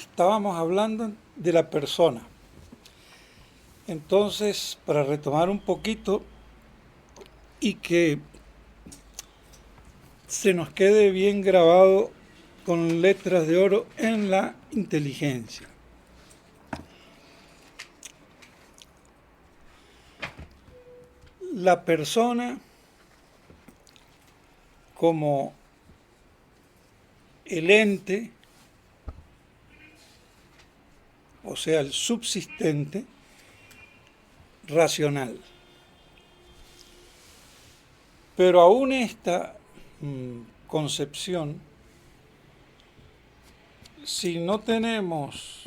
estábamos hablando de la persona. Entonces, para retomar un poquito y que se nos quede bien grabado con letras de oro en la inteligencia. La persona como el ente, o sea, el subsistente racional. Pero aún esta concepción, si no tenemos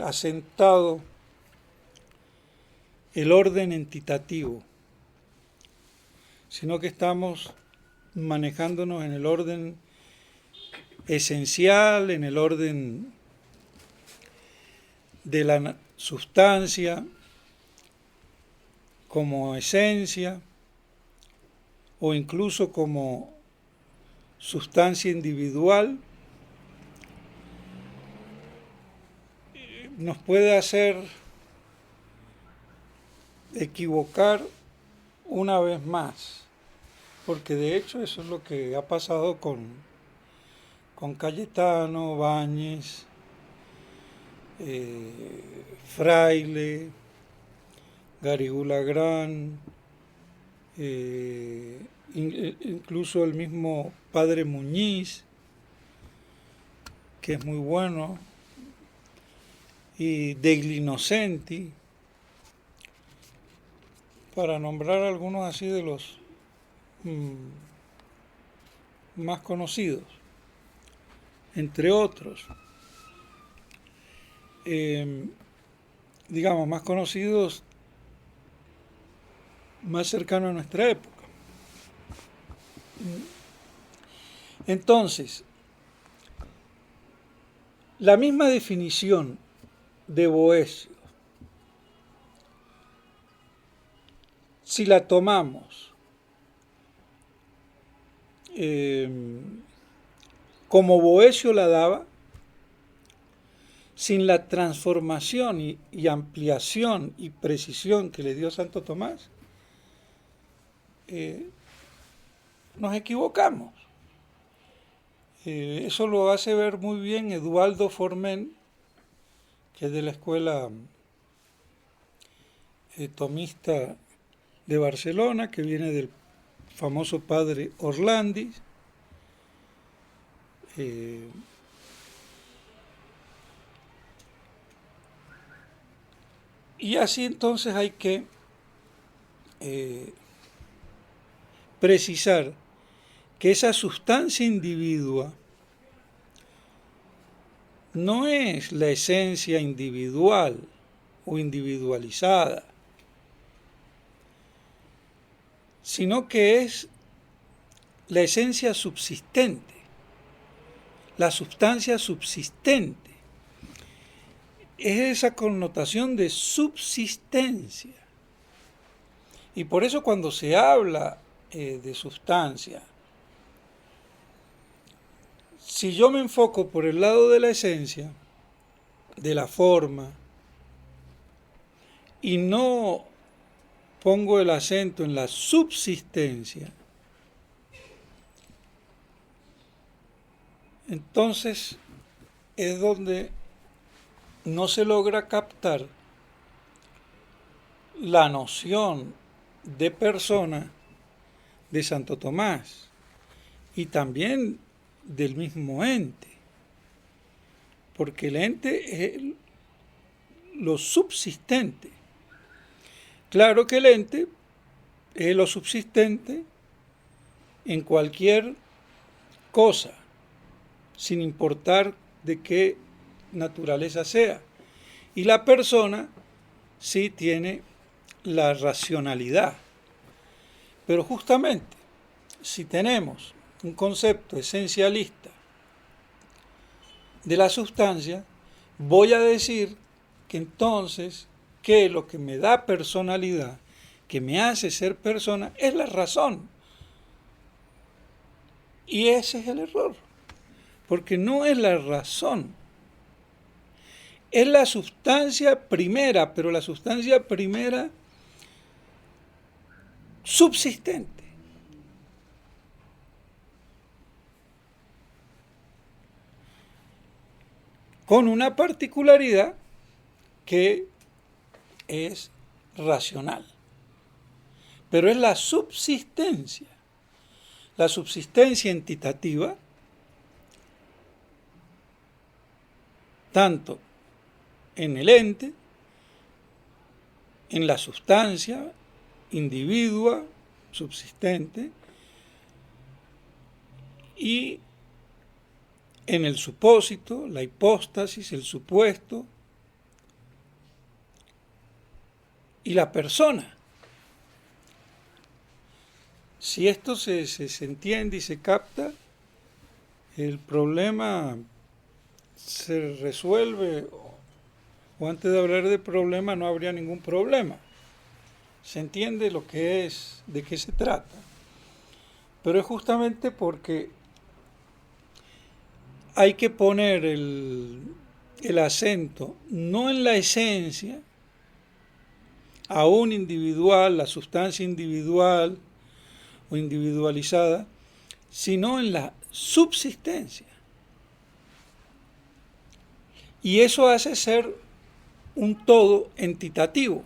asentado el orden entitativo, sino que estamos manejándonos en el orden esencial, en el orden de la sustancia como esencia o incluso como sustancia individual, nos puede hacer equivocar una vez más, porque de hecho eso es lo que ha pasado con Cayetano, Báñez, Fraile, Garigula Gran, incluso el mismo padre Muñiz, que es muy bueno, y Degli Innocenti, para nombrar algunos así de los más conocidos, entre otros. Digamos, más conocidos, más cercanos a nuestra época. Entonces, la misma definición de Boecio, si la tomamos como Boecio la daba, sin la transformación y ampliación y precisión que le dio Santo Tomás, nos equivocamos. Eso lo hace ver muy bien Eduardo Forment, que es de la escuela tomista de Barcelona, que viene del famoso padre Orlandis. Y así entonces hay que precisar que esa sustancia individua no es la esencia individual o individualizada, sino que es la esencia subsistente, la sustancia subsistente. Es esa connotación de subsistencia. Y por eso cuando se habla de sustancia, si yo me enfoco por el lado de la esencia, de la forma, y no pongo el acento en la subsistencia, entonces es donde no se logra captar la noción de persona de Santo Tomás y también del mismo ente, porque el ente es lo subsistente. Claro que el ente es lo subsistente en cualquier cosa, sin importar de qué naturaleza sea. Y la persona sí tiene la racionalidad. Pero justamente, si tenemos un concepto esencialista de la sustancia, voy a decir que entonces que lo que me da personalidad, que me hace ser persona, es la razón. Y ese es el error, porque no es la razón es la sustancia primera, pero la sustancia primera subsistente. Con una particularidad que es racional. Pero es la subsistencia entitativa, tanto en el ente, en la sustancia individua subsistente y en el supósito, la hipóstasis, el supuesto y la persona. Si esto se entiende y se capta, el problema se resuelve, o antes de hablar de problema no habría ningún problema. Se entiende lo que es, de qué se trata. Pero es justamente porque hay que poner el acento no en la esencia, aún individual, la sustancia individual o individualizada, sino en la subsistencia. Y eso hace ser un todo entitativo.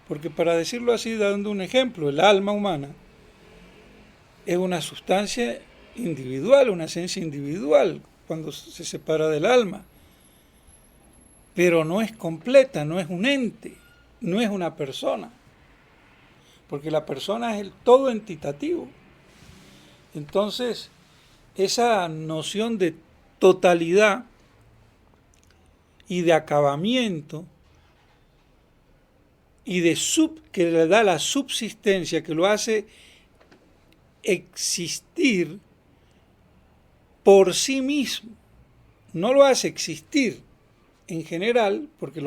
Porque para decirlo así, dando un ejemplo, el alma humana es una sustancia individual, una esencia individual, cuando se separa del alma. Pero no es completa, no es un ente, no es una persona. Porque la persona es el todo entitativo. Entonces, esa noción de totalidad y de acabamiento y de que le da la subsistencia, que lo hace existir por sí mismo, no lo hace existir en general, porque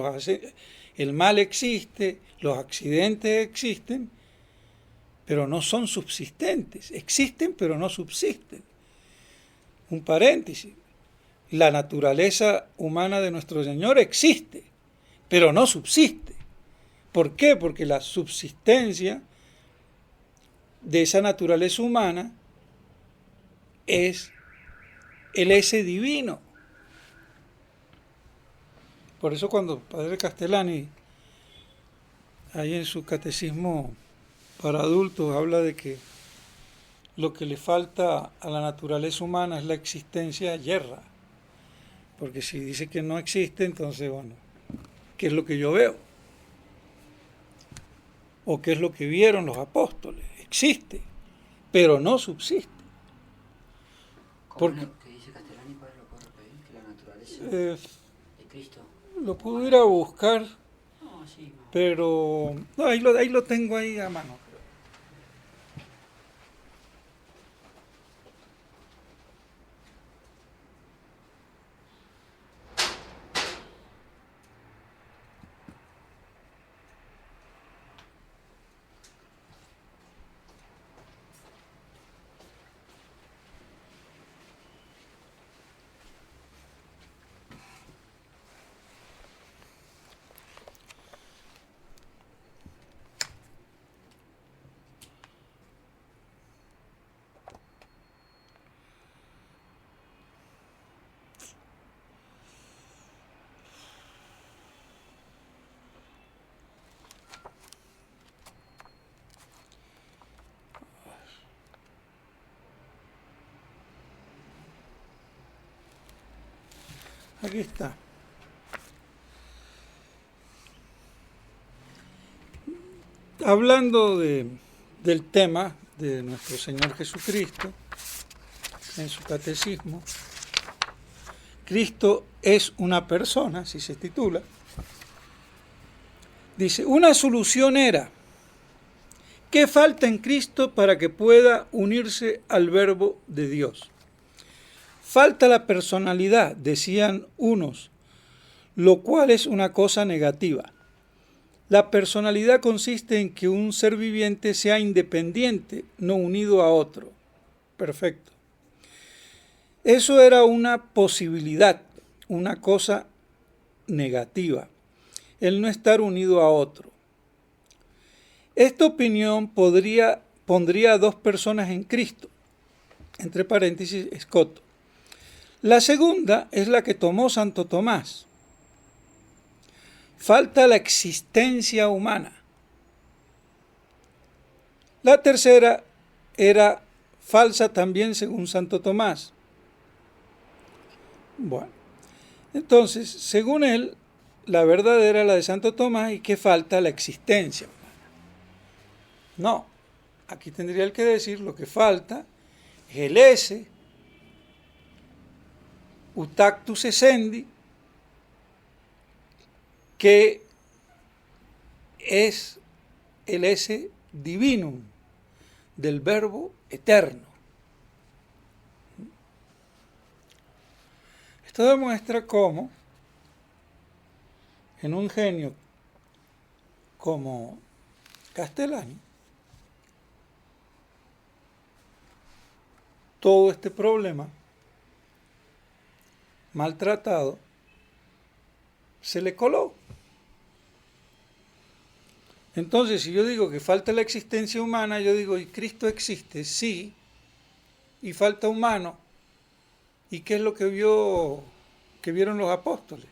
el mal existe, los accidentes existen, pero no son subsistentes, existen pero no subsisten. Un paréntesis, la naturaleza humana de nuestro Señor existe, pero no subsiste. ¿Por qué? Porque la subsistencia de esa naturaleza humana es el ese divino. Por eso cuando Padre Castellani, ahí en su catecismo para adultos, habla de que lo que le falta a la naturaleza humana es la existencia, yerra. Porque si dice que no existe, entonces, bueno, ¿qué es lo que yo veo? ¿O qué es lo que vieron los apóstoles? Existe, pero no subsiste. ¿Cómo es lo que dice Castellani? ¿Cuál lo puedo repetir? Que la naturaleza de Cristo. Lo puedo ir a buscar, No, sí, no. pero no, ahí lo tengo ahí a mano. Aquí está. Hablando del tema de nuestro Señor Jesucristo, en su catecismo, Cristo es una persona, así se titula, dice, una solución era, ¿qué falta en Cristo para que pueda unirse al Verbo de Dios? Falta la personalidad, decían unos, lo cual es una cosa negativa. La personalidad consiste en que un ser viviente sea independiente, no unido a otro. Perfecto. Eso era una posibilidad, una cosa negativa, el no estar unido a otro. Esta opinión pondría a dos personas en Cristo, entre paréntesis, Escoto. La segunda es la que tomó Santo Tomás. Falta la existencia humana. La tercera era falsa también según Santo Tomás. Bueno, entonces, según él, la verdadera es la de Santo Tomás y que falta la existencia humana. No, aquí tendría él que decir lo que falta es el esse, utactus essendi, que es el esse divinum del verbo eterno. Esto demuestra cómo en un genio como Castellani, todo este problema maltratado se le coló. Entonces, si yo digo que falta la existencia humana, yo digo, ¿y Cristo existe? Sí, y falta humano. ¿Y qué es lo que vieron los apóstoles?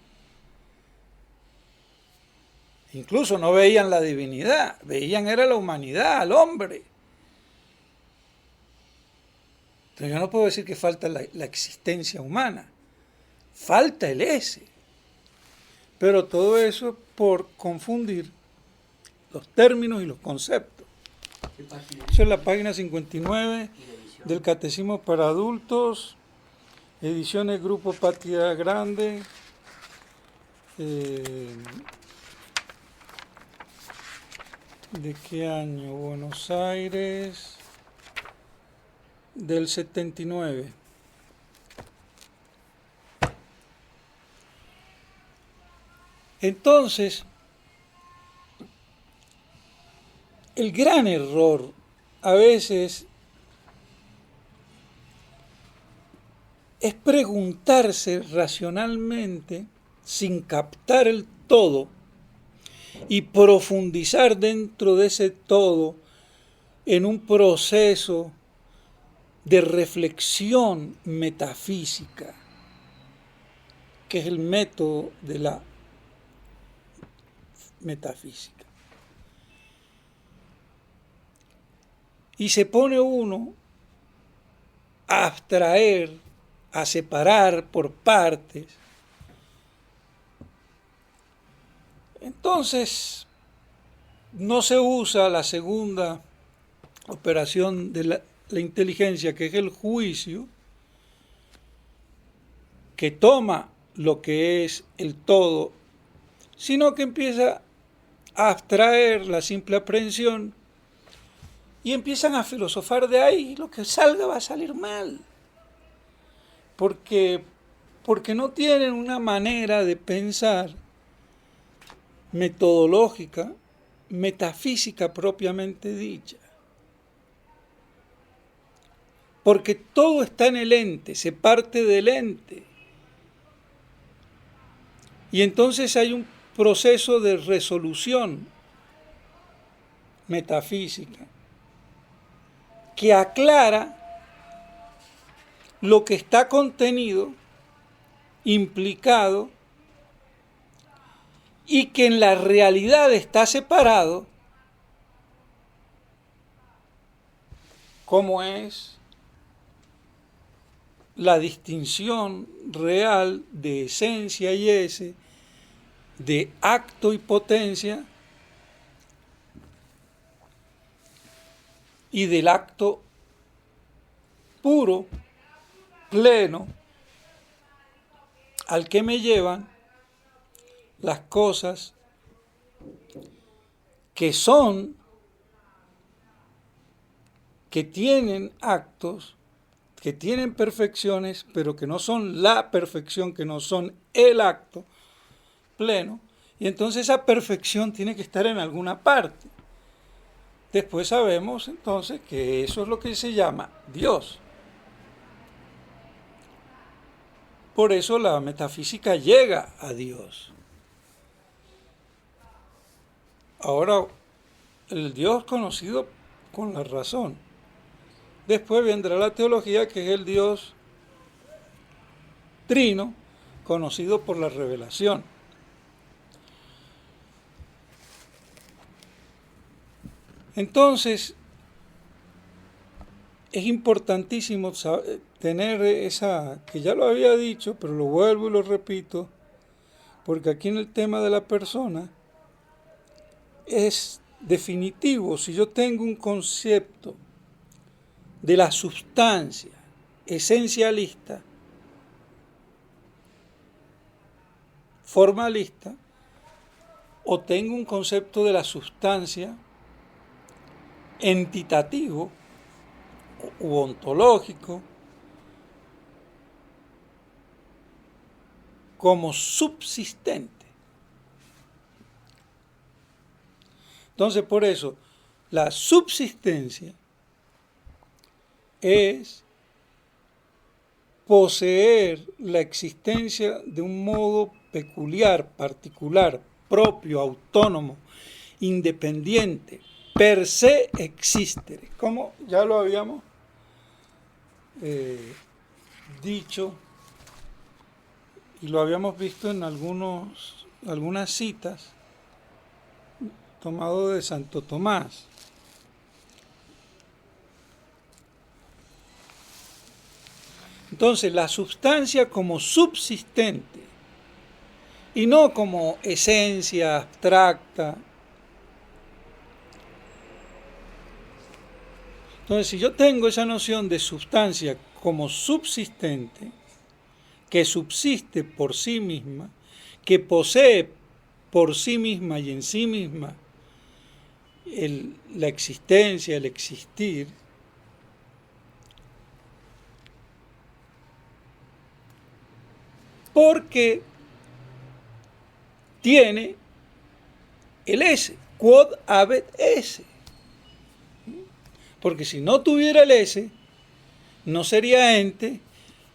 Incluso no veían la divinidad, veían era la humanidad, al hombre. Entonces yo no puedo decir que falta la existencia humana, falta el esse. Pero todo eso es por confundir los términos y los conceptos. Eso es la página 59 del Catecismo para Adultos, ediciones Grupo Patria Grande, ¿de qué año? Buenos Aires, del 79. Entonces, el gran error a veces es preguntarse racionalmente, sin captar el todo, y profundizar dentro de ese todo en un proceso de reflexión metafísica, que es el método de la metafísica. Y se pone uno a abstraer, a separar por partes. Entonces, no se usa la segunda operación de la inteligencia, que es el juicio, que toma lo que es el todo, sino que empieza a abstraer la simple aprehensión y empiezan a filosofar de ahí. Lo que salga va a salir mal, porque no tienen una manera de pensar metodológica, metafísica propiamente dicha. Porque todo está en el ente, se parte del ente. Y entonces hay un proceso de resolución metafísica que aclara lo que está contenido, implicado, y que en la realidad está separado, como es la distinción real de esencia y esse, de acto y potencia, y del acto puro, pleno, al que me llevan las cosas que son, que tienen actos, que tienen perfecciones, pero que no son la perfección, que no son el acto pleno, y entonces esa perfección tiene que estar en alguna parte. Después sabemos entonces que eso es lo que se llama Dios. Por eso la metafísica llega a Dios. Ahora, el Dios conocido con la razón. Después vendrá la teología, que es el Dios trino, conocido por la revelación. Entonces, es importantísimo tener esa, que ya lo había dicho, pero lo vuelvo y lo repito, porque aquí en el tema de la persona es definitivo. Si yo tengo un concepto de la sustancia esencialista, formalista, o tengo un concepto de la sustancia entitativo u ontológico, como subsistente. Entonces, por eso, la subsistencia es poseer la existencia de un modo peculiar, particular, propio, autónomo, independiente, per se existere, como ya lo habíamos dicho y lo habíamos visto en algunas citas tomado de Santo Tomás. Entonces, la sustancia como subsistente y no como esencia abstracta. Entonces, si yo tengo esa noción de sustancia como subsistente, que subsiste por sí misma, que posee por sí misma y en sí misma la existencia, el existir, porque tiene el S, quod habet esse. Porque si no tuviera el S, no sería ente,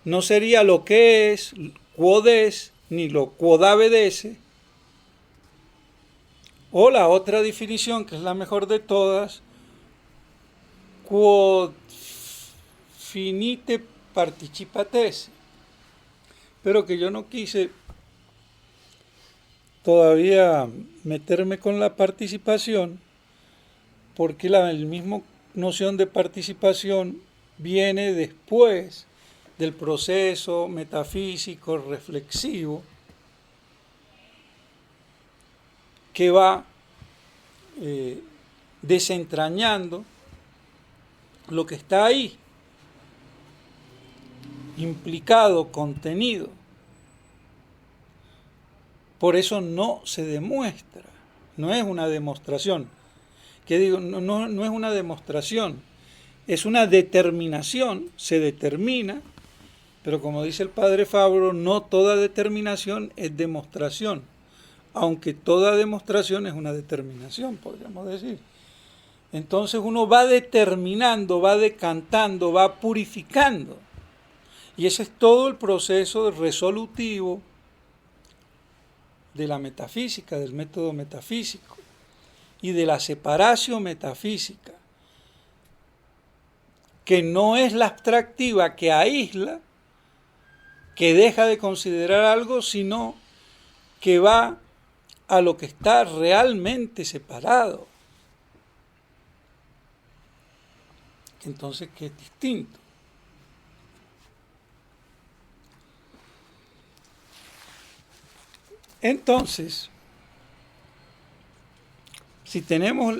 no sería lo que es, quod es, ni lo quod habet esse. O la otra definición, que es la mejor de todas, quod finite participat esse. Pero que yo no quise todavía meterme con la participación, porque la misma noción de participación viene después del proceso metafísico reflexivo que va desentrañando lo que está ahí, implicado, contenido. Por eso no se demuestra, no es una demostración. ¿Qué digo? No es una demostración, es una determinación, se determina, pero como dice el padre Fabro, no toda determinación es demostración, aunque toda demostración es una determinación, podríamos decir. Entonces uno va determinando, va decantando, va purificando, y ese es todo el proceso resolutivo de la metafísica, del método metafísico y de la separación metafísica, que no es la abstractiva que aísla, que deja de considerar algo, sino que va a lo que está realmente separado. Entonces, que es distinto. Entonces, si tenemos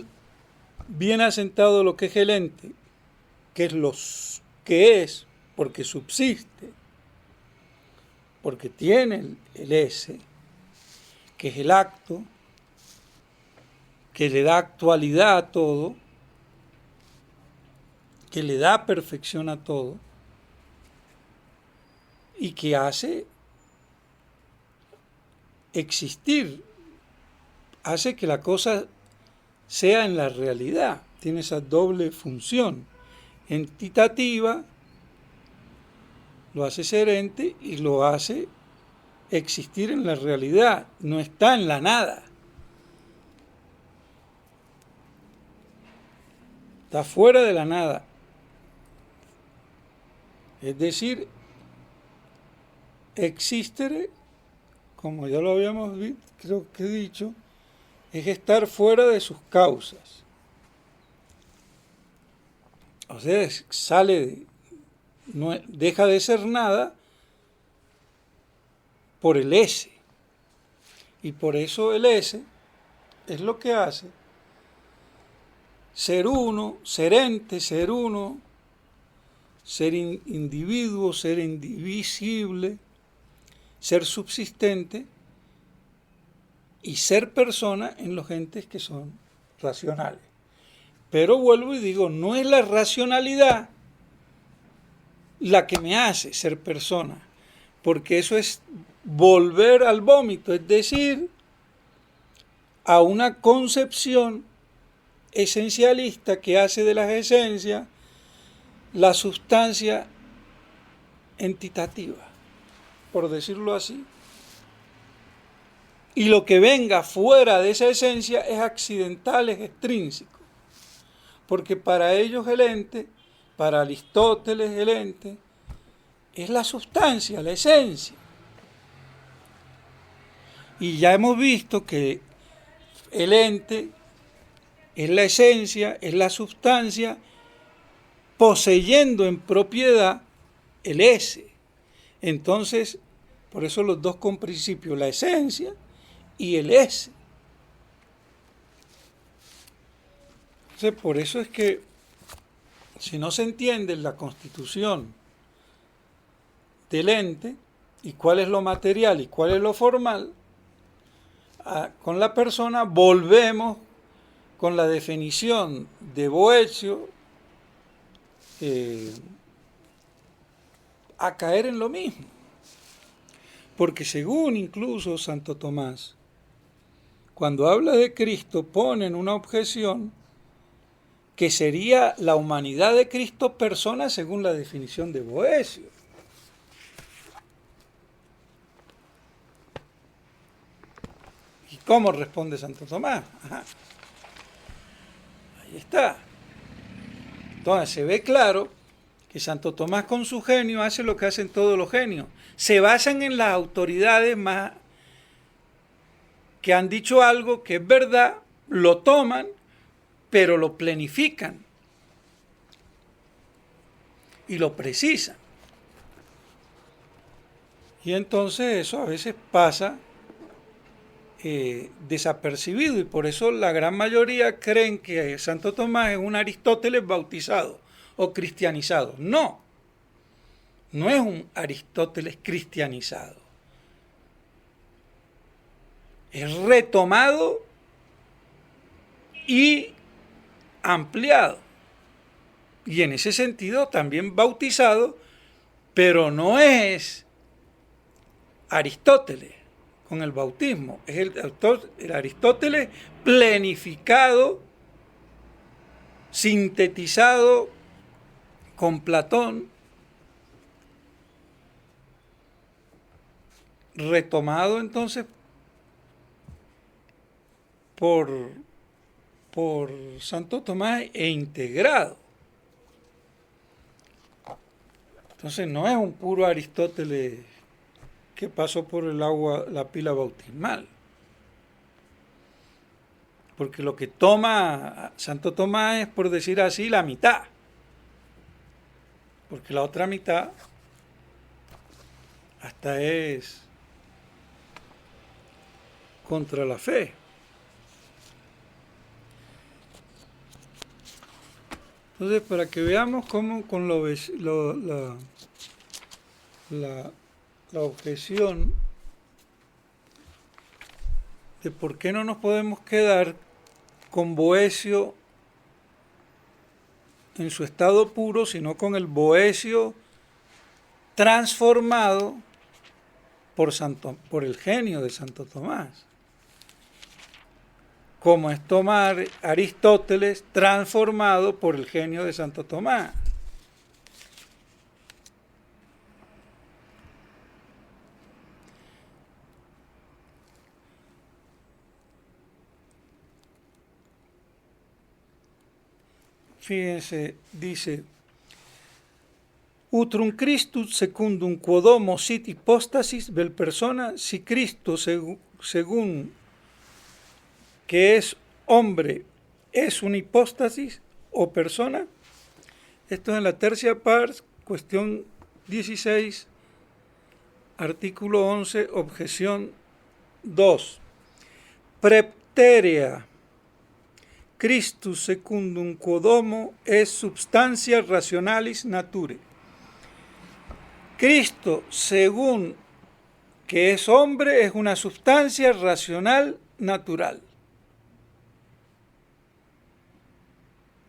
bien asentado lo que es el ente, que es lo que es, porque subsiste, porque tiene el S, que es el acto, que le da actualidad a todo, que le da perfección a todo, y que hace existir, hace que la cosa sea en la realidad, tiene esa doble función, entitativa lo hace ser ente y lo hace existir en la realidad, no está en la nada. Está fuera de la nada. Es decir, existere, como ya lo habíamos visto, creo que he dicho, es estar fuera de sus causas. O sea, deja de ser nada por el ese. Y por eso el ese es lo que hace ser uno, ser ente, ser uno, ser individuo, ser indivisible, ser subsistente y ser persona en los entes que son racionales. Pero vuelvo y digo, no es la racionalidad la que me hace ser persona, porque eso es volver al vómito, es decir, a una concepción esencialista que hace de las esencias la sustancia entitativa, por decirlo así. Y lo que venga fuera de esa esencia es accidental, es extrínseco, porque para ellos el ente, para Aristóteles el ente, es la sustancia, la esencia. Y ya hemos visto que el ente es la esencia, es la sustancia, poseyendo en propiedad el ese. Entonces, por eso los dos con principio, la esencia y el ese. Entonces, por eso es que si no se entiende la constitución del ente y cuál es lo material y cuál es lo formal, con la persona volvemos con la definición de Boecio a caer en lo mismo. Porque según incluso Santo Tomás, cuando habla de Cristo ponen una objeción que sería la humanidad de Cristo persona según la definición de Boecio. ¿Y cómo responde Santo Tomás? Ajá. Ahí está. Entonces se ve claro que Santo Tomás con su genio hace lo que hacen todos los genios. Se basan en las autoridades más que han dicho algo que es verdad, lo toman, pero lo planifican y lo precisan. Y entonces eso a veces pasa desapercibido, y por eso la gran mayoría creen que Santo Tomás es un Aristóteles bautizado o cristianizado. No, no es un Aristóteles cristianizado. Es retomado y ampliado. Y en ese sentido también bautizado, pero no es Aristóteles con el bautismo. Es el Aristóteles planificado, sintetizado con Platón, retomado entonces por Santo Tomás e integrado. Entonces no es un puro Aristóteles que pasó por el agua, la pila bautismal. Porque lo que toma Santo Tomás es, por decir así, la mitad. Porque la otra mitad hasta es contra la fe. Entonces, para que veamos cómo con la objeción de por qué no nos podemos quedar con Boecio en su estado puro, sino con el Boecio transformado por el genio de Santo Tomás. Como es tomar Aristóteles transformado por el genio de Santo Tomás. fíjense, dice, Utrum Christus secundum quodomo sit hypostasis vel persona, si Cristo según que es hombre es una hipóstasis o persona. Esto es en la tercia pars, cuestión 16, artículo 11, objeción 2. Prepterea Christus secundum quodomo es substantia rationalis nature. Cristo, según que es hombre, es una sustancia racional natural.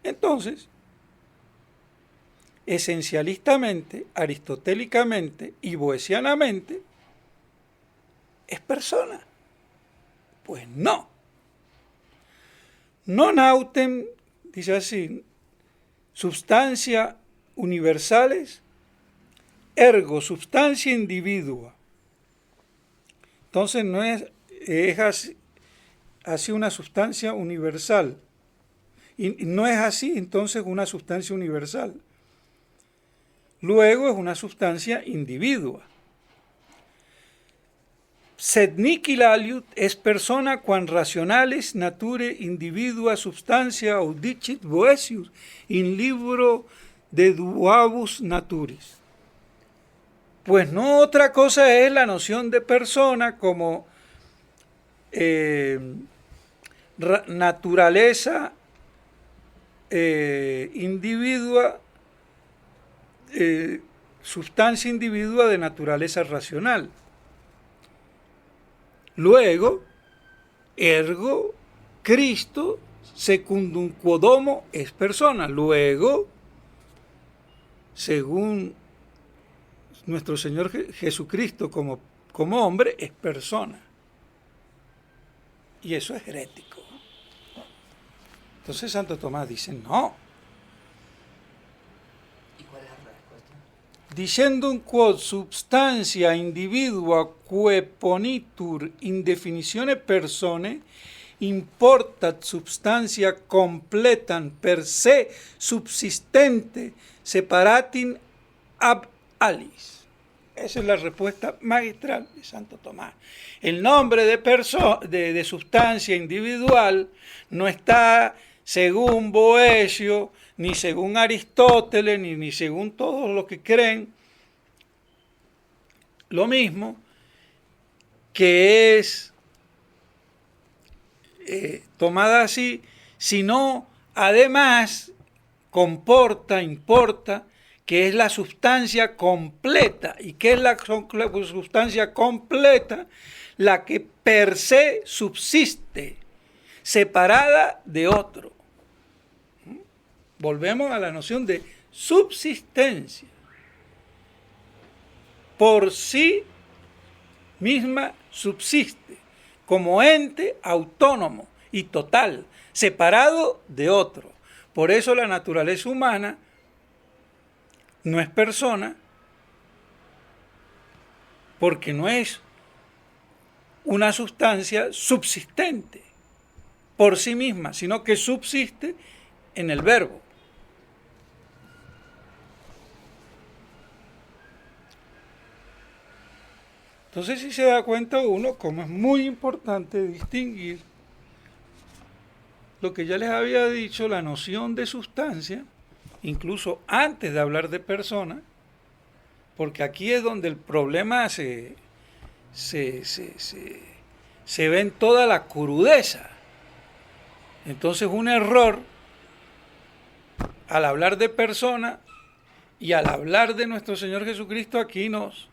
Entonces, esencialistamente, aristotélicamente y boesianamente, ¿es persona? Pues no. Non autem, dice así, substancia universales, ergo substancia individua. Entonces no es así una sustancia universal. Y no es así entonces una sustancia universal. Luego es una sustancia individua. Sed nihil aliud es persona quam rationalis nature individua substantia audicit Boëtius in libro de duabus naturis. Pues no otra cosa es la noción de persona como naturaleza individua, sustancia individua de naturaleza racional. Luego, ergo, Cristo secundum quodomo es persona. Luego, según nuestro Señor Jesucristo como hombre, es persona. Y eso es herético. Entonces Santo Tomás dice, no. ¿Y cuál es la respuesta? Dicendum quod substantia individua que ponitur in definitione persone importat substantia completam per se subsistente separatim ab alis. Esa es la respuesta magistral de Santo Tomás. El nombre de sustancia individual no está según Boecio, ni según Aristóteles, ni según todos los que creen lo mismo, que es tomada así, sino además importa, que es la sustancia completa. ¿Y qué es la sustancia completa? La que per se subsiste, separada de otro. Volvemos a la noción de subsistencia. Por sí misma subsiste, como ente autónomo y total, separado de otro. Por eso la naturaleza humana no es persona, porque no es una sustancia subsistente por sí misma, sino que subsiste en el verbo. Entonces, si se da cuenta uno, como es muy importante distinguir lo que ya les había dicho, la noción de sustancia, incluso antes de hablar de persona, porque aquí es donde el problema se ve en toda la crudeza. Entonces, un error al hablar de persona y al hablar de nuestro Señor Jesucristo aquí nos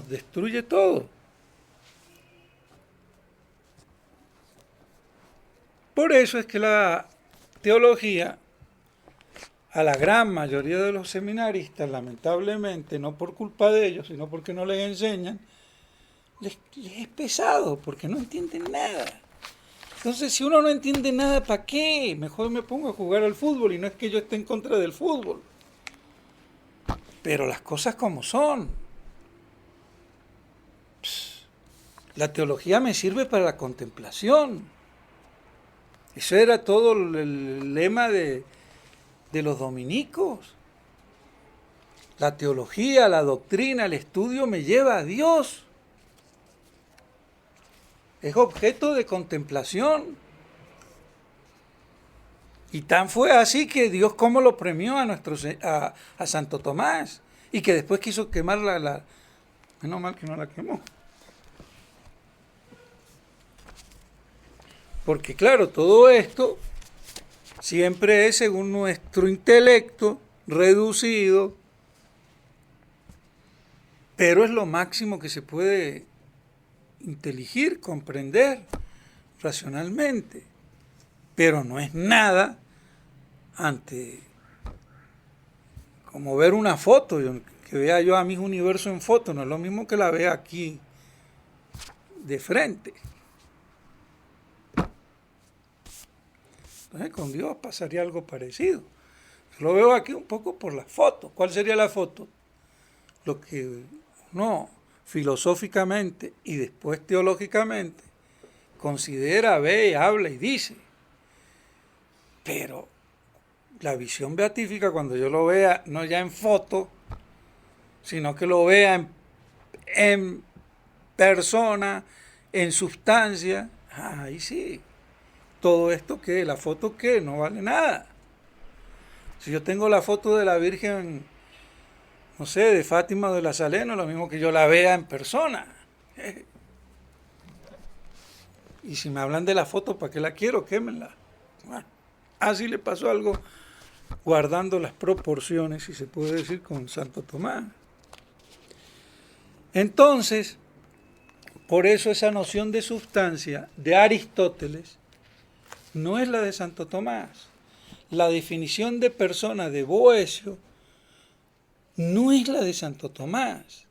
destruye todo. Por eso es que la teología, a la gran mayoría de los seminaristas, lamentablemente, no por culpa de ellos, sino porque no les enseñan, les es pesado, porque no entienden nada. Entonces, si uno no entiende nada, ¿para qué? Mejor me pongo a jugar al fútbol, y no es que yo esté en contra del fútbol. Pero las cosas como son. La teología me sirve para la contemplación. Eso era todo el lema de los dominicos. La teología, la doctrina, el estudio me lleva a Dios. Es objeto de contemplación. Y tan fue así que Dios como lo premió a Santo Tomás, y que después quiso quemar menos mal que no la quemó. Porque claro, todo esto siempre es según nuestro intelecto reducido, pero es lo máximo que se puede inteligir, comprender racionalmente. Pero no es nada ante como ver una foto, que vea yo a mis universos en foto, no es lo mismo que la vea aquí de frente. Entonces con Dios pasaría algo parecido. Lo veo aquí un poco por la foto. ¿Cuál sería la foto? Lo que uno filosóficamente y después teológicamente considera, ve, habla y dice. Pero la visión beatífica, cuando yo lo vea, no ya en foto, sino que lo vea en persona, en sustancia, ahí sí. Todo esto que, la foto que, no vale nada. Si yo tengo la foto de la Virgen, no sé, de Fátima o de la Saleno, lo mismo que yo la vea en persona. Y si me hablan de la foto, ¿para qué la quiero? Quémenla. Bueno, así le pasó algo guardando las proporciones, si se puede decir, con Santo Tomás. Entonces, por eso esa noción de sustancia de Aristóteles no es la de Santo Tomás. La definición de persona de Boecio no es la de Santo Tomás.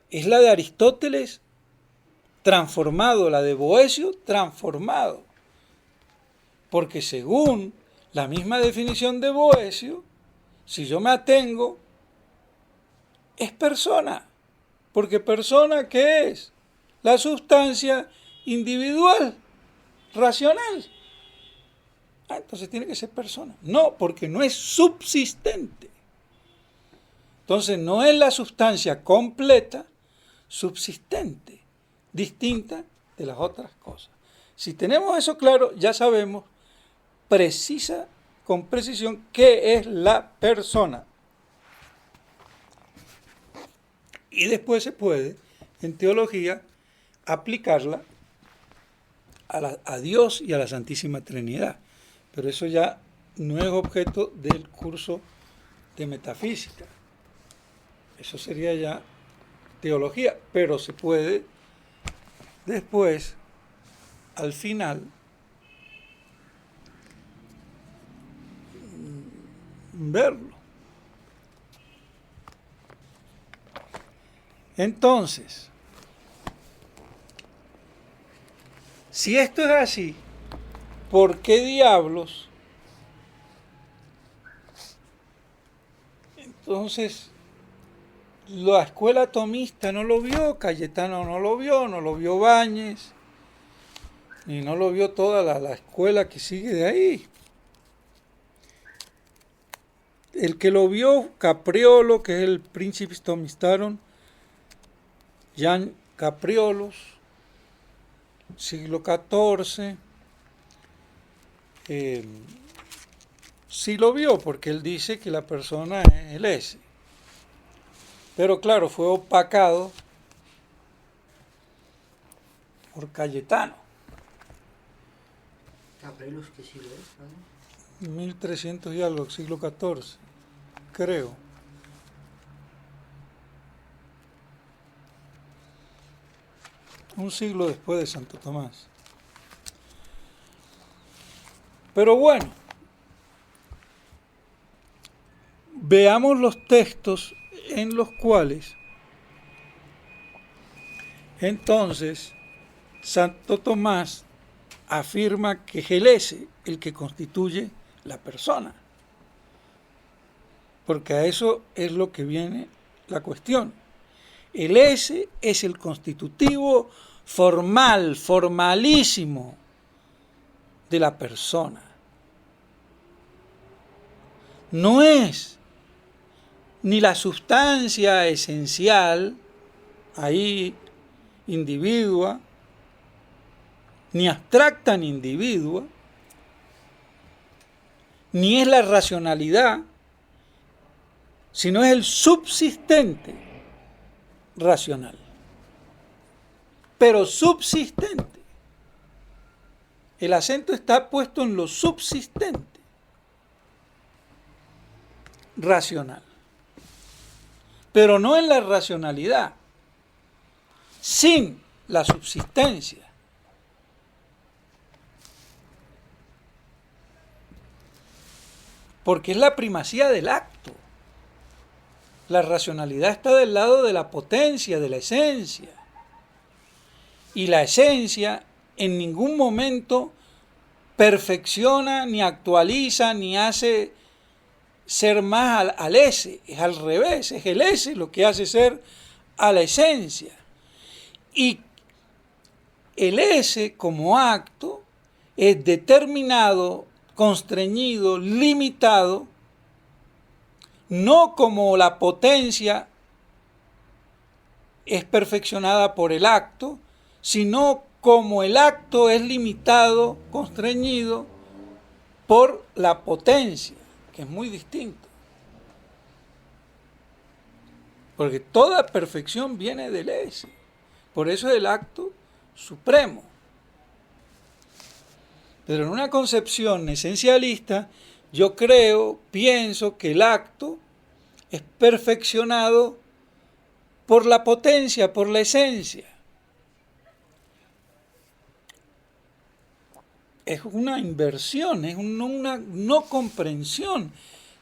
Es la de Aristóteles transformado, la de Boecio transformado. Porque según la misma definición de Boecio, si yo me atengo, es persona. Porque persona, ¿qué es? La sustancia individual, racional. Entonces tiene que ser persona. No, porque no es subsistente. Entonces no es la sustancia completa, subsistente, distinta de las otras cosas. Si tenemos eso claro, ya sabemos con precisión qué es la persona. Y después se puede, en teología, aplicarla a Dios y a la Santísima Trinidad. Pero eso ya no es objeto del curso de metafísica. Eso sería ya teología, pero se puede después, al final, verlo. Entonces, si esto es así, ¿por qué diablos? Entonces, la escuela tomista no lo vio, Cayetano no lo vio Báñez, y no lo vio toda la escuela que sigue de ahí. El que lo vio, Capriolo, que es el Principis Tomistarum, Jan Capriolos, siglo XIV, sí lo vio, porque él dice que la persona es el ese. Pero claro, fue opacado por Cayetano. ¿Capriolos qué siglo es, padre? 1300 y algo, siglo XIV, creo. Un siglo después de Santo Tomás. Pero bueno, veamos los textos en los cuales entonces Santo Tomás afirma que es el ese el que constituye la persona. Porque a eso es lo que viene la cuestión. El ese es el constitutivo formal, formalísimo de la persona. No es ni la sustancia esencial, ahí individua, ni abstracta ni individua, ni es la racionalidad, sino es el subsistente racional. Pero subsistente. El acento está puesto en lo subsistente racional, pero no en la racionalidad. Sin la subsistencia, porque es la primacía del acto. La racionalidad está del lado de la potencia, de la esencia. Y la esencia en ningún momento perfecciona, ni actualiza, ni hace ser más al ese. Es al revés, es el ese lo que hace ser a la esencia. Y el ese como acto es determinado, constreñido, limitado, no como la potencia es perfeccionada por el acto, sino como el acto es limitado, constreñido por la potencia, que es muy distinto. Porque toda perfección viene del ese. Por eso es el acto supremo. Pero en una concepción esencialista, yo pienso que el acto es perfeccionado por la potencia, por la esencia. Es una inversión, es una no comprensión,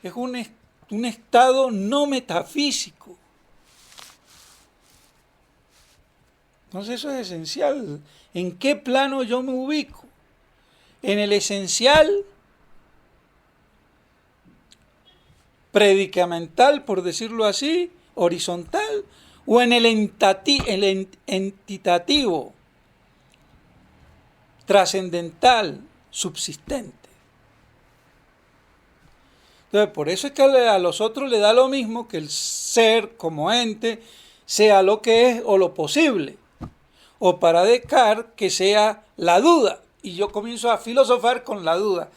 es un estado no metafísico. Entonces eso es esencial. ¿En qué plano yo me ubico? ¿En el esencial predicamental, por decirlo así, horizontal, o en el entitativo, trascendental, subsistente? Entonces, por eso es que a los otros le da lo mismo que el ser como ente sea lo que es o lo posible, o para Descartes que sea la duda. Y yo comienzo a filosofar con la duda,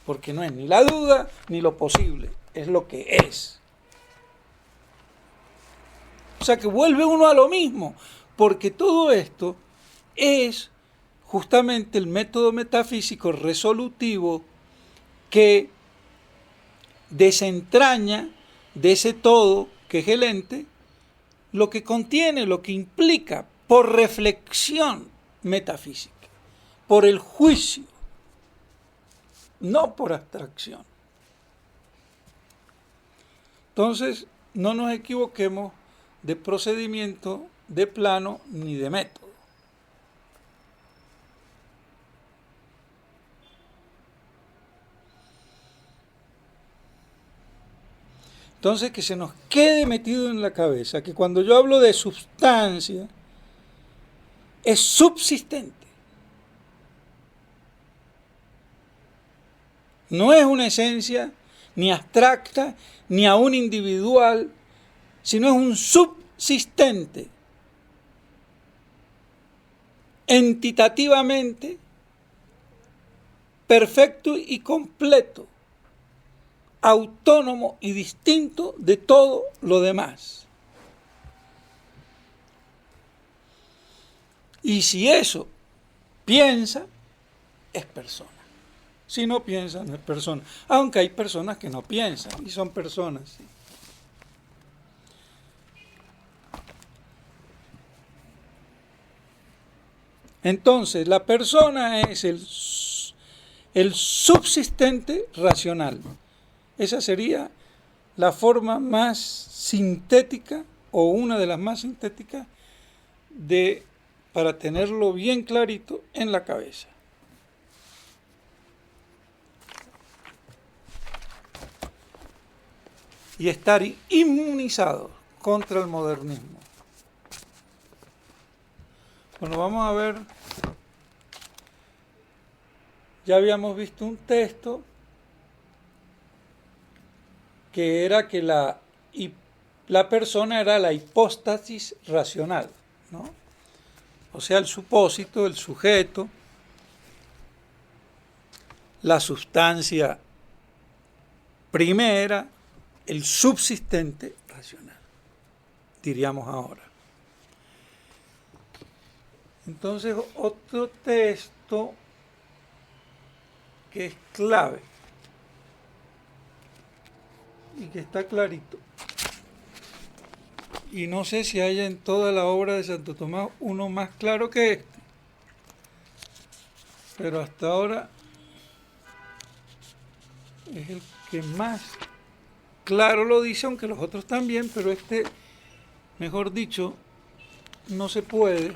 porque no es ni la duda ni lo posible, es lo que es. O sea que vuelve uno a lo mismo, porque todo esto es justamente el método metafísico resolutivo que desentraña de ese todo que es el ente lo que contiene, lo que implica, por reflexión metafísica, por el juicio, no por abstracción. Entonces, no nos equivoquemos de procedimiento, de plano, ni de método. Entonces, que se nos quede metido en la cabeza que cuando yo hablo de sustancia, es subsistente. No es una esencia ni abstracta, ni aún individual, sino es un subsistente. Entitativamente, perfecto y completo, autónomo y distinto de todo lo demás. Y si eso piensa, es persona. Si no piensa, no es persona. Aunque hay personas que no piensan y son personas. ¿Sí? Entonces, la persona es el subsistente racional. Esa sería la forma más sintética o una de las más sintéticas para tenerlo bien clarito en la cabeza. Y estar inmunizados contra el modernismo. Bueno, vamos a ver Ya habíamos visto un texto que era que la persona era la hipóstasis racional, ¿no? O sea, el supósito, el sujeto, la sustancia primera, el subsistente racional, diríamos ahora. Entonces, otro texto que es clave y que está clarito, y no sé si hay en toda la obra de Santo Tomás uno más claro que este, pero hasta ahora es el que más claro lo dice, aunque los otros también, pero este, mejor dicho, no se puede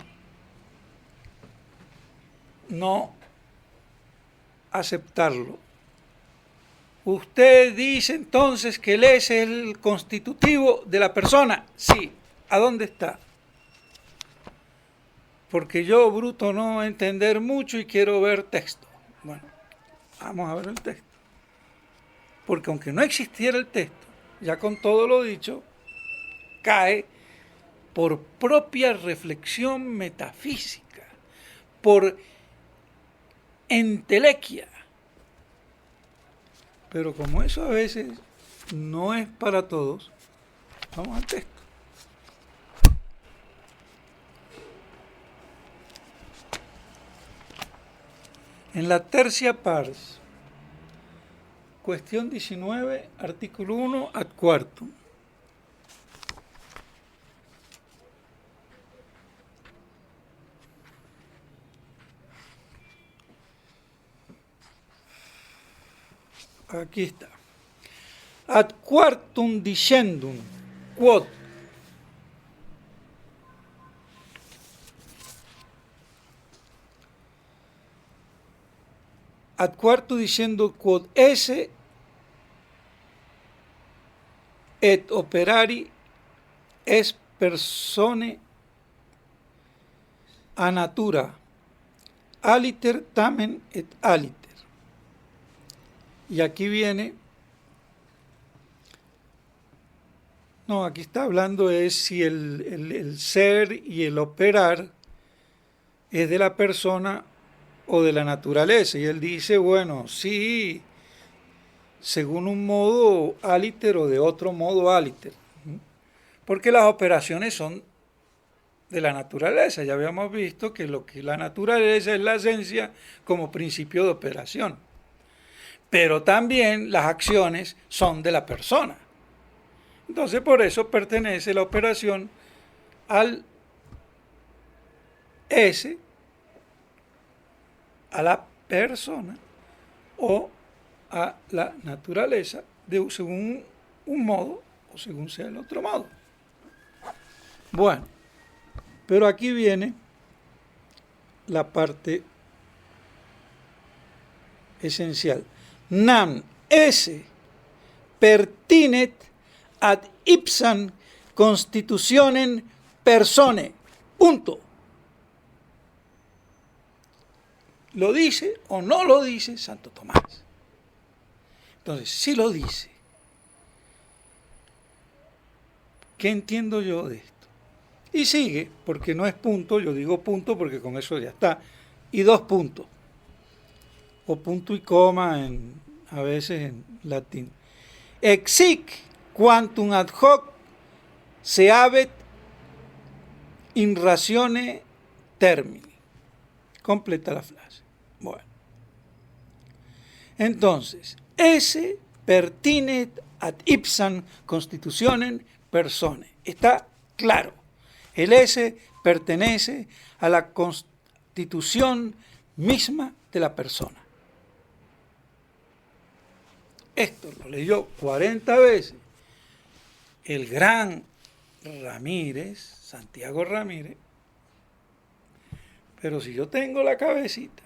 no aceptarlo. Usted dice entonces que el S es el constitutivo de la persona. Sí. ¿A dónde está? Porque yo, bruto, no entender mucho y quiero ver texto. Bueno, vamos a ver el texto. Porque aunque no existiera el texto, ya con todo lo dicho, cae por propia reflexión metafísica, por entelequia. Pero como eso a veces no es para todos, vamos al texto. En la tercia pars, cuestión 19, artículo 1, ad quartum. Aquí está. Ad quartum dicendum, quod ad quartum dicendo quod esse et operari es persone a natura, aliter tamen et aliter. Y aquí viene, no, aquí está hablando es si el ser y el operar es de la persona o de la naturaleza. Y él dice, bueno, sí, según un modo aliter o de otro modo aliter. Porque las operaciones son de la naturaleza. Ya habíamos visto que lo que la naturaleza es la esencia como principio de operación. Pero también las acciones son de la persona. Entonces por eso pertenece la operación al S, a la persona o a la naturaleza, según un modo o según sea el otro modo. Bueno, pero aquí viene la parte esencial. Nam esse pertinet ad ipsam constitutionem personae. Punto. ¿Lo dice o no lo dice Santo Tomás? Entonces, si lo dice, ¿qué entiendo yo de esto? Y sigue, porque no es punto, yo digo punto porque con eso ya está, y dos puntos, o punto y coma a veces en latín. Exic quantum ad hoc se habet in ratione termini. Completa la frase. Bueno. Entonces, esse pertinet ad ipsam constitutionem personae. Está claro. El S pertenece a la constitución misma de la persona. Esto lo leyó 40 veces el gran Ramírez, Santiago Ramírez, pero si yo tengo la cabecita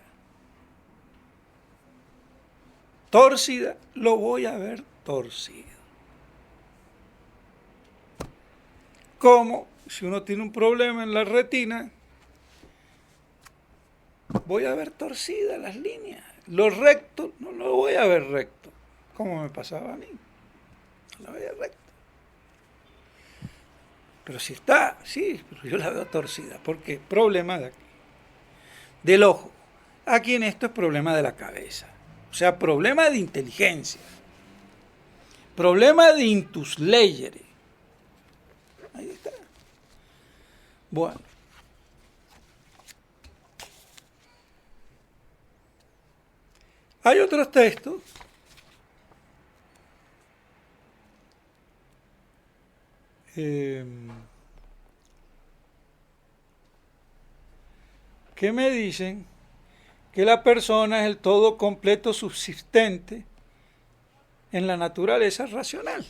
torcida, lo voy a ver torcido. Como si uno tiene un problema en la retina, voy a ver torcidas las líneas. lo recto no lo voy a ver recto, como me pasaba a mí. No la veía recto. Pero si está, sí, pero yo la veo torcida. ¿Por qué? Problema de aquí. Del ojo. Aquí en esto es problema de la cabeza. O sea, problema de inteligencia. Problema de intus legere. Ahí está. Bueno. Hay otros textos que me dicen que la persona es el todo completo subsistente en la naturaleza racional.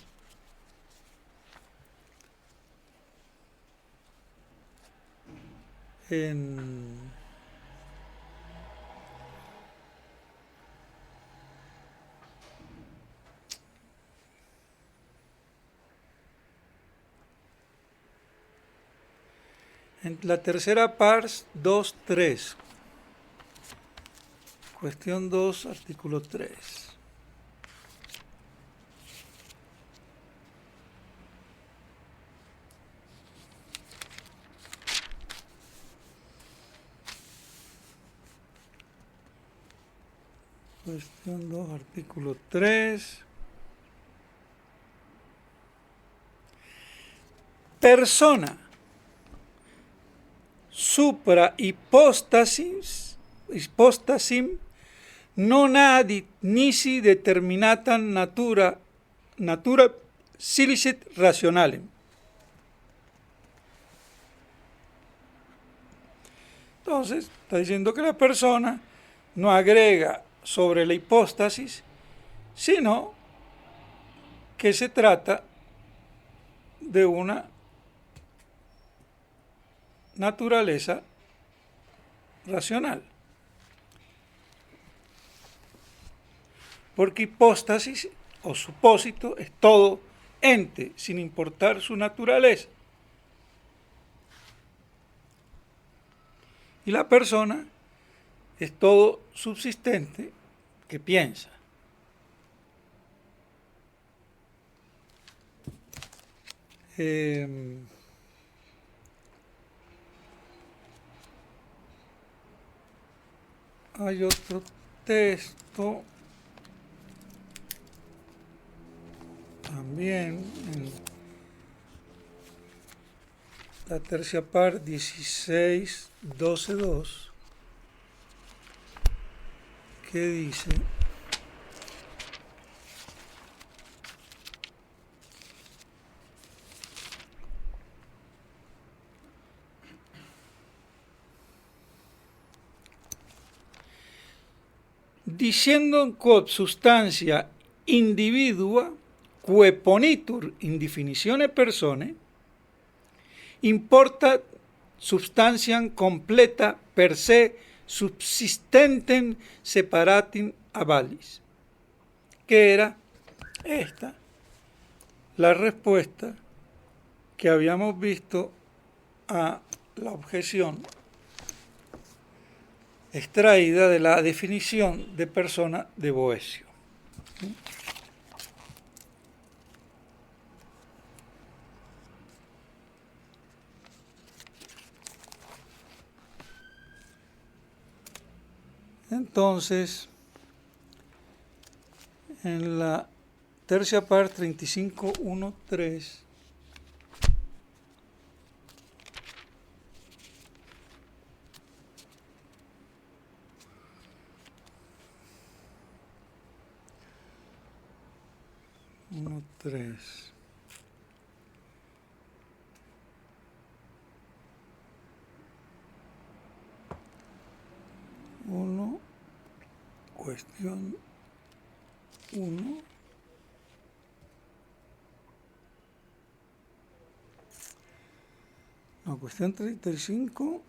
En la tercera pars 2.3. Cuestión 2, artículo 3. Cuestión 2, artículo 3. Persona supra hypostasim non adit nisi determinatam natura silicet rationalem. Entonces, está diciendo que la persona no agrega sobre la hipóstasis, sino que se trata de una naturaleza racional. Porque hipóstasis o supósito es todo ente, sin importar su naturaleza. Y la persona es todo subsistente que piensa. Hay otro texto también en la tercia par 16.12.2 que dice: diciendo quod substantia individua quae ponitur in definitione persone importa substantiam completa per se subsistentem separatim avalis. Que era esta la respuesta que habíamos visto a la objeción extraída de la definición de persona de Boecio. Entonces, en la tercia par 35.1.3 1.3 1, cuestión 1, no, cuestión 35,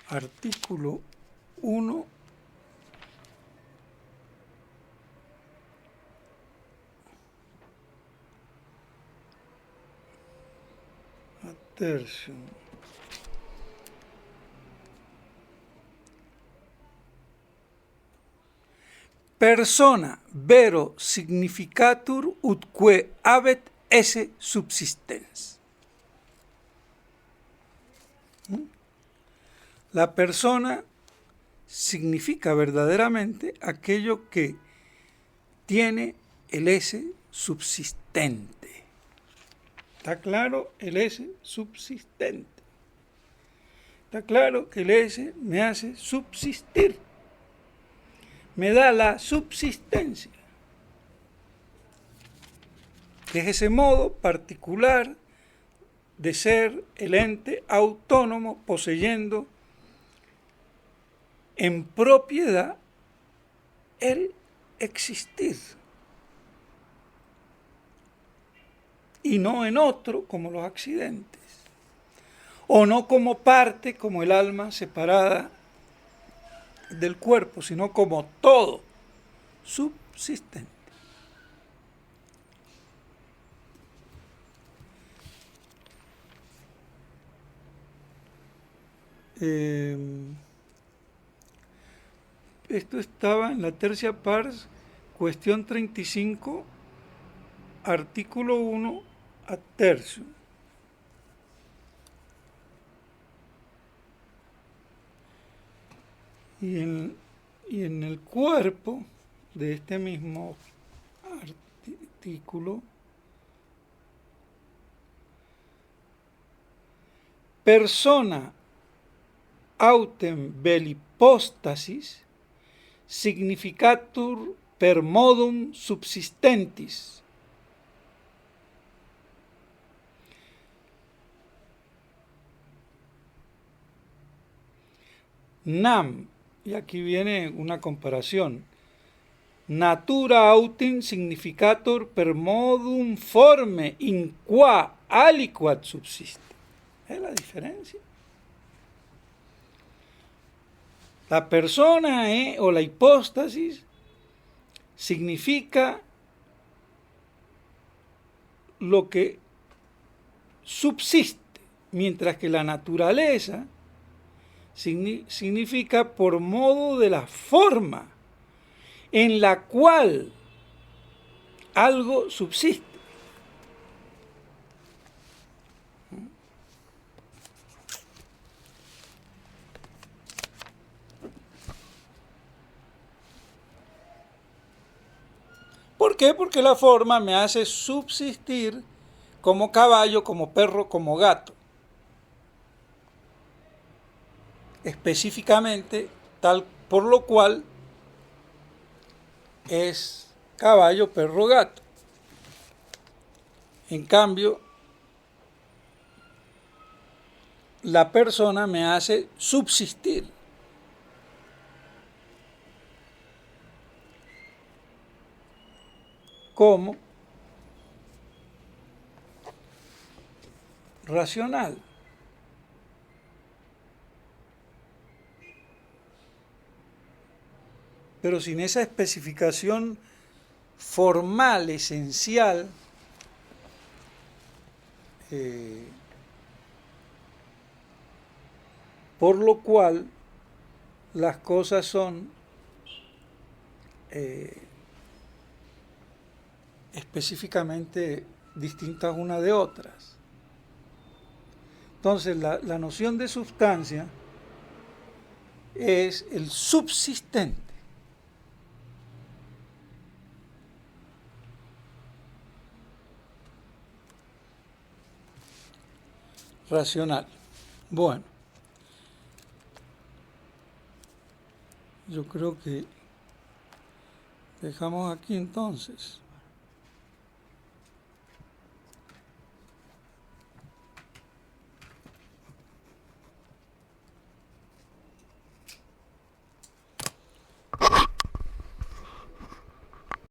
artículo 1, tercio. persona vero significatur utque habet esse subsistens. La persona significa verdaderamente aquello que tiene el esse subsistente. ¿Está claro? El esse subsistente. Está claro que el esse me hace subsistir. Me da la subsistencia, que es ese modo particular de ser el ente autónomo poseyendo en propiedad el existir y no en otro como los accidentes, o no como parte como el alma separada del cuerpo, sino como todo subsistente. Esto estaba en la tercia pars, cuestión 35, artículo 1 a tercio. Y en el cuerpo de este mismo artículo, persona autem vel hypostasis significatur per modum subsistentis. Nam, y aquí viene una comparación, natura autem significatur per modum forme in qua aliquat subsiste. ¿Es la diferencia? La persona o la hipóstasis significa lo que subsiste, mientras que la naturaleza significa por modo de la forma en la cual algo subsiste. ¿Por qué? Porque la forma me hace subsistir como caballo, como perro, como gato. Específicamente, tal por lo cual es caballo, perro, gato. En cambio, la persona me hace subsistir. Como racional. Pero sin esa especificación formal, esencial, por lo cual las cosas son específicamente distintas unas de otras. Entonces, la noción de sustancia es el subsistente. Racional. Bueno, yo creo que dejamos aquí entonces.